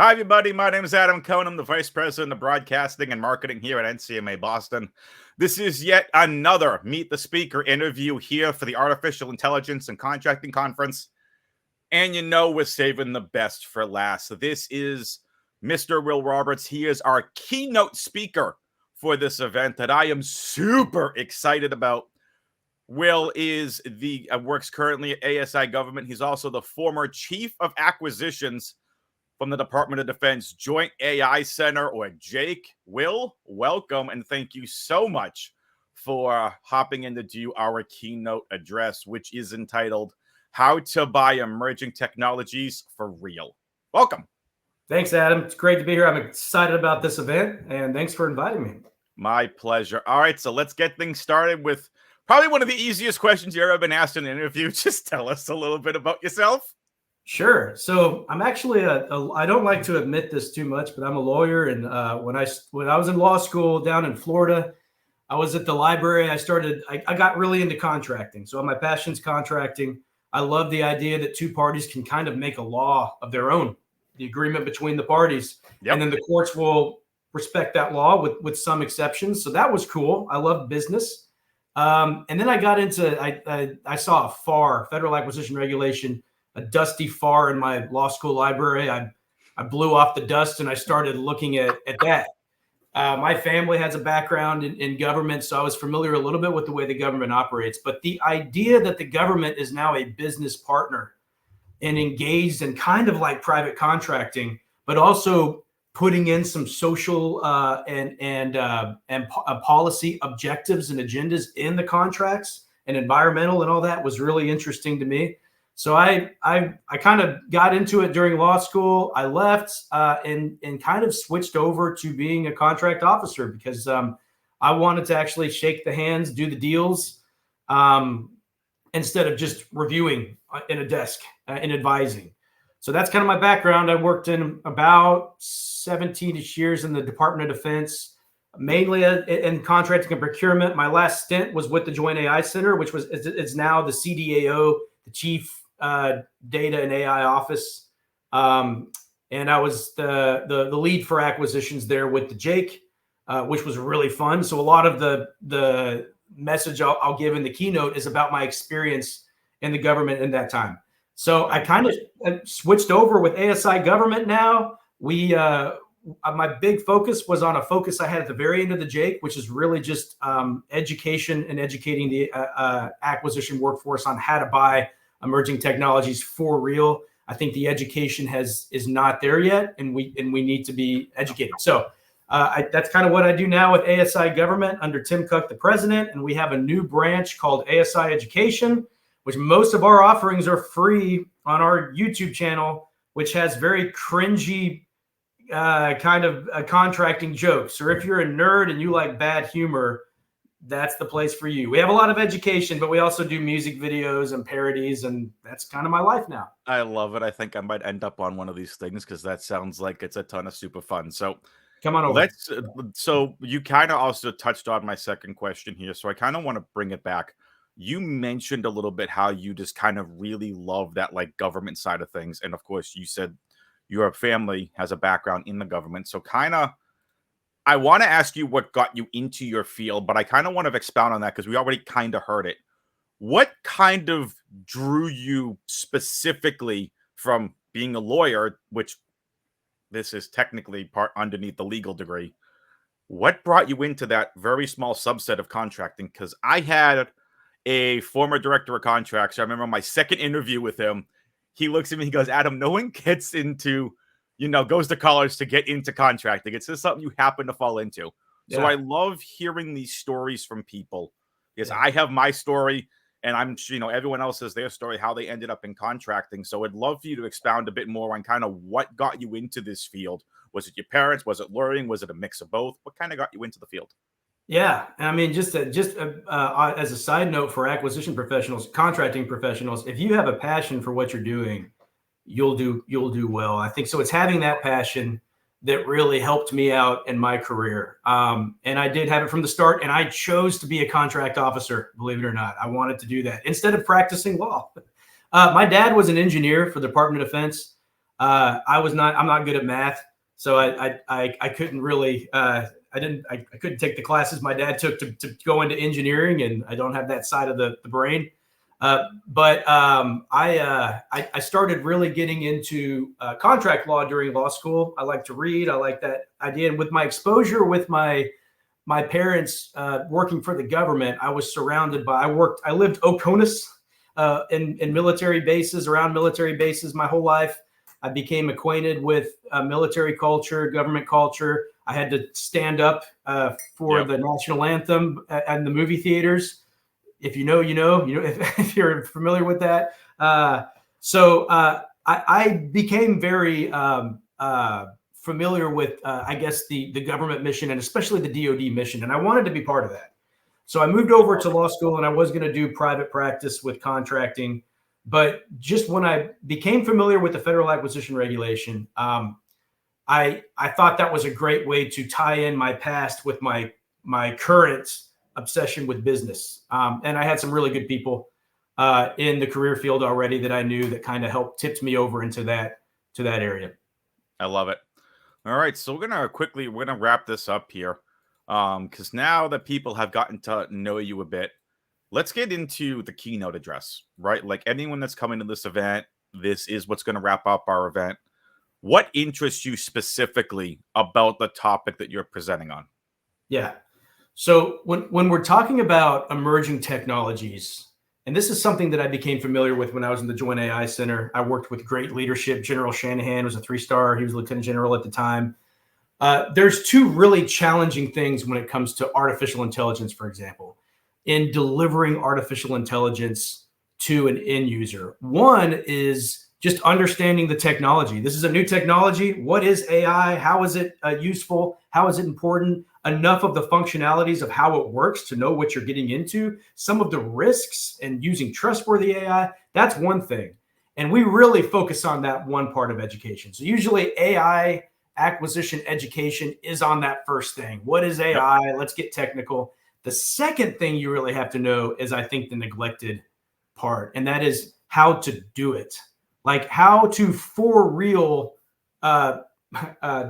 Hi, everybody. My name is Adam Cohn. I'm the Vice President of Broadcasting and Marketing here at NCMA Boston. This is yet another Meet the Speaker interview here for the Artificial Intelligence and Contracting Conference. And you know we're saving the best for last. This is Mr. Will Roberts. He is our keynote speaker for this event that I am super excited about. Will is works currently at ASI Government. He's also the former Chief of Acquisitions from the Department of Defense Joint AI Center, or JAIC. Will, welcome, and thank you so much for hopping in to do our keynote address, which is entitled How to Buy Emerging Technologies for Real. Welcome. Thanks, Adam. It's great to be here. I'm excited about this event, and thanks for inviting me. My pleasure. All right, so let's get things started with probably one of the easiest questions you've ever been asked in an interview. Just tell us a little bit about yourself. Sure. So I'm actually I don't like to admit this too much, but I'm a lawyer. And when I was in law school down in Florida, I was at the library. I got really into contracting. So my passion's contracting. I love the idea that two parties can kind of make a law of their own, the agreement between the parties. Yep. And then the courts will respect that law with some exceptions. So that was cool. I love business. And then I got into, I saw a FAR, Federal Acquisition Regulation, a dusty FAR in my law school library. I blew off the dust and I started looking at that. My family has a background in government, so I was familiar a little bit with the way the government operates. But the idea that the government is now a business partner and engaged in kind of like private contracting, but also putting in some social and policy objectives and agendas in the contracts and environmental and all that was really interesting to me. So I kind of got into it during law school. I left and kind of switched over to being a contract officer because I wanted to actually shake the hands, do the deals, instead of just reviewing in a desk and advising. So that's kind of my background. I worked in about 17-ish years in the Department of Defense, mainly in contracting and procurement. My last stint was with the Joint AI Center, which is now the CDAO, the Chief Data and AI Office. And I was the lead for acquisitions there with the JAIC, which was really fun. So a lot of the message I'll give in the keynote is about my experience in the government in that time. So I kind of switched over with ASI Government now. My big focus was on a focus I had at the very end of the JAIC, which is really just education and educating the acquisition workforce on how to buy emerging technologies for real. I think the education is not there yet, and we need to be educated. So that's kind of what I do now with ASI Government under Tim Cook, the president, and we have a new branch called ASI Education, which most of our offerings are free on our YouTube channel, which has very cringy kind of contracting jokes. Or if you're a nerd and you like bad humor, that's the place for you. We have a lot of education, but we also do music videos and parodies, and that's kind of my life now. I love it. I think I might end up on one of these things because that sounds like it's a ton of super fun. So come on over. So you kind of also touched on my second question here. So I kind of want to bring it back. You mentioned a little bit how you just kind of really love that like government side of things. And of course, you said your family has a background in the government. So kind of, I want to ask you what got you into your field, but I kind of want to expound on that because we already kind of heard it. What kind of drew you specifically from being a lawyer, which this is technically part underneath the legal degree? What brought you into that very small subset of contracting? Because I had a former director of contracts. I remember my second interview with him. He looks at me, he goes, Adam, no one gets into, goes to college to get into contracting. It's just something you happen to fall into. Yeah. So I love hearing these stories from people because I have my story and I'm sure, everyone else has their story, how they ended up in contracting. So I'd love for you to expound a bit more on kind of what got you into this field. Was it your parents? Was it learning? Was it a mix of both? What kind of got you into the field? Yeah. I mean, just as a side note for acquisition professionals, contracting professionals, if you have a passion for what you're doing, you'll do well. I think so. It's having that passion that really helped me out in my career. And I did have it from the start, and I chose to be a contract officer, believe it or not. I wanted to do that instead of practicing law. My dad was an engineer for the Department of Defense. I'm not good at math. So I couldn't really, I couldn't take the classes my dad took to go into engineering, and I don't have that side of the brain. I started really getting into contract law during law school. I like to read. I like that idea. And with my exposure with my parents working for the government, I was surrounded by, I lived Oconus in military bases, around military bases my whole life. I became acquainted with military culture, government culture. I had to stand up for the national anthem and the movie theaters. If you know, you know, if you're familiar with that. I became very familiar with, I guess, the government mission, and especially the DoD mission. And I wanted to be part of that. So I moved over to law school, and I was going to do private practice with contracting. But just when I became familiar with the Federal Acquisition Regulation, I thought that was a great way to tie in my past with my current obsession with business. And I had some really good people in the career field already that I knew that kind of helped tipped me over into that area. I love it. All right, so we're gonna wrap this up here, because now that people have gotten to know you a bit, let's get into the keynote address, right? Like anyone that's coming to this event, this is what's going to wrap up our event. What interests you specifically about the topic that you're presenting on? Yeah. So when we're talking about emerging technologies, and this is something that I became familiar with when I was in the Joint AI Center. I worked with great leadership. General Shanahan was a 3-star. He was Lieutenant General at the time. There's two really challenging things when it comes to artificial intelligence, for example, in delivering artificial intelligence to an end user. One is just understanding the technology. This is a new technology. What is AI? How is it useful? How is it important? Enough of the functionalities of how it works to know what you're getting into, some of the risks and using trustworthy AI. That's one thing. And we really focus on that one part of education. So usually AI acquisition education is on that first thing. What is AI? Yep. Let's get technical. The second thing you really have to know is, I think, the neglected part, and that is how to do it. Like how to, for real,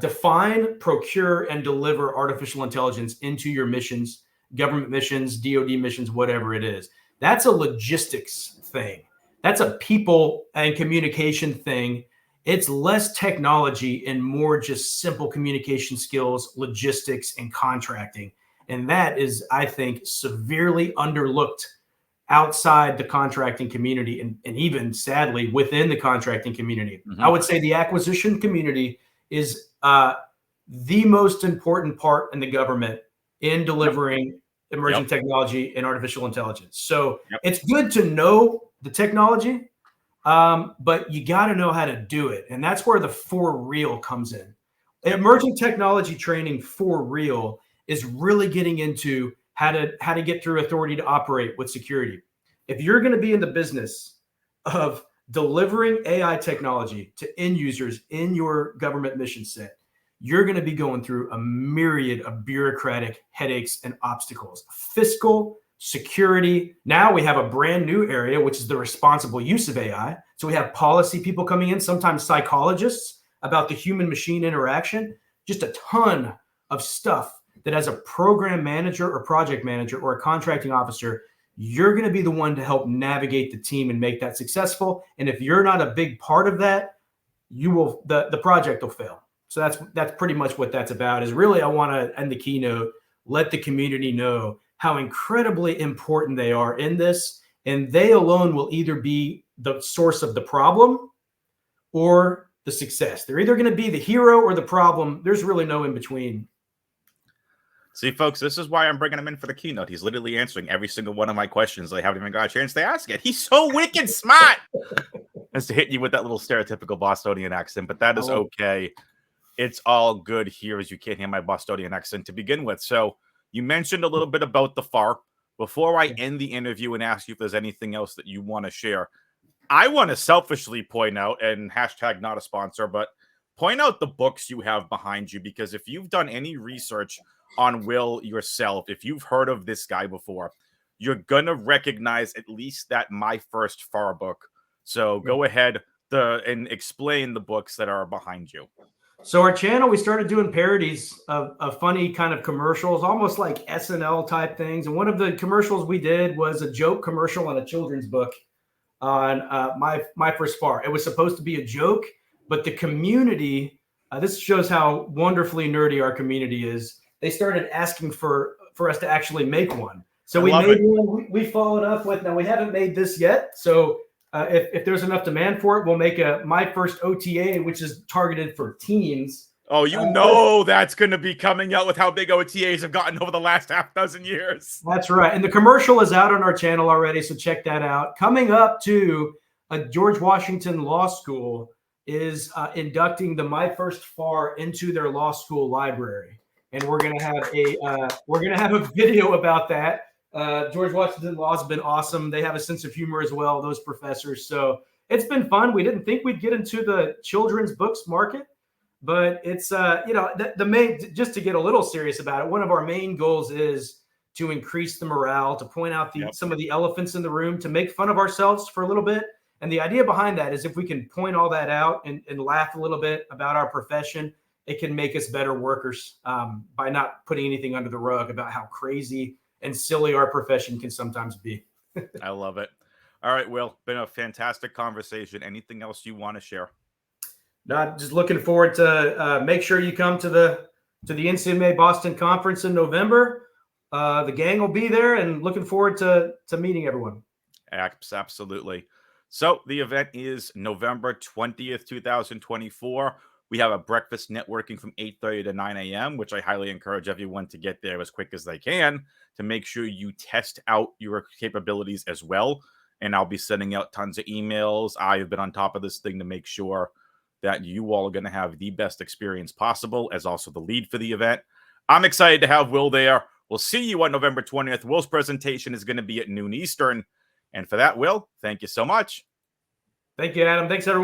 define, procure, and deliver artificial intelligence into your missions, government missions, DoD missions, whatever it is. That's a logistics thing. That's a people and communication thing. It's less technology and more just simple communication skills, logistics, and contracting. And that is, I think, severely underlooked outside the contracting community, and even sadly within the contracting community. Mm-hmm. I would say the acquisition community is the most important part in the government in delivering emerging technology and artificial intelligence. So it's good to know the technology, but you got to know how to do it. And that's where the for real comes in. Emerging technology training for real is really getting into how to get through authority to operate with security. If you're going to be in the business of delivering AI technology to end users in your government mission set, you're going to be going through a myriad of bureaucratic headaches and obstacles. Fiscal, security. Now we have a brand new area, which is the responsible use of AI. So we have policy people coming in, sometimes psychologists, about the human-machine interaction. Just a ton of stuff that as a program manager or project manager or a contracting officer, you're going to be the one to help navigate the team and make that successful. And if you're not a big part of that, the project will fail. So that's pretty much what that's about. Is really, I want to end the keynote, let the community know how incredibly important they are in this, and they alone will either be the source of the problem or the success. They're either going to be the hero or the problem. There's really no in between. See, folks, this is why I'm bringing him in for the keynote. He's literally answering every single one of my questions. I haven't even got a chance to ask it. He's so wicked smart. As to hit you with that little stereotypical Bostonian accent, but that is okay. It's all good here, as you can't hear my Bostonian accent to begin with. So you mentioned a little bit about the FAR. Before I end the interview and ask you if there's anything else that you want to share, I want to selfishly point out, and hashtag not a sponsor, but point out the books you have behind you, because if you've done any research on Will yourself, if you've heard of this guy before, you're going to recognize at least that My First FAR book. So go ahead, and explain the books that are behind you. So our channel, we started doing parodies of funny kind of commercials, almost like SNL type things. And one of the commercials we did was a joke commercial on a children's book on my first spar. It was supposed to be a joke, but the community, this shows how wonderfully nerdy our community is. They started asking for us to actually make one. So we made one. We followed up with, now we haven't made this yet. So if there's enough demand for it, we'll make my first OTA, which is targeted for teens. Oh, you know that's going to be coming out with how big OTAs have gotten over the last half dozen years. That's right. And the commercial is out on our channel already, so check that out. Coming up to George Washington Law School is inducting the My First FAR into their law school library. And we're going to have a video about that. George Washington Law has been awesome. They have a sense of humor as well, those professors. So it's been fun. We didn't think we'd get into the children's books market, but it's, the main, just to get a little serious about it, one of our main goals is to increase the morale, to point out some of the elephants in the room, to make fun of ourselves for a little bit. And the idea behind that is if we can point all that out and laugh a little bit about our profession, it can make us better workers by not putting anything under the rug about how crazy and silly our profession can sometimes be. I love it. All right, Will, been a fantastic conversation. Anything else you want to share? No, just looking forward to make sure you come to the NCMA Boston conference in November. The gang will be there, and looking forward to meeting everyone. Absolutely. So the event is November 20th, 2024. We have a breakfast networking from 8:30 to 9 a.m., which I highly encourage everyone to get there as quick as they can to make sure you test out your capabilities as well. And I'll be sending out tons of emails. I have been on top of this thing to make sure that you all are going to have the best experience possible, as also the lead for the event. I'm excited to have Will there. We'll see you on November 20th. Will's presentation is going to be at noon Eastern. And for that, Will, thank you so much. Thank you, Adam. Thanks, everyone.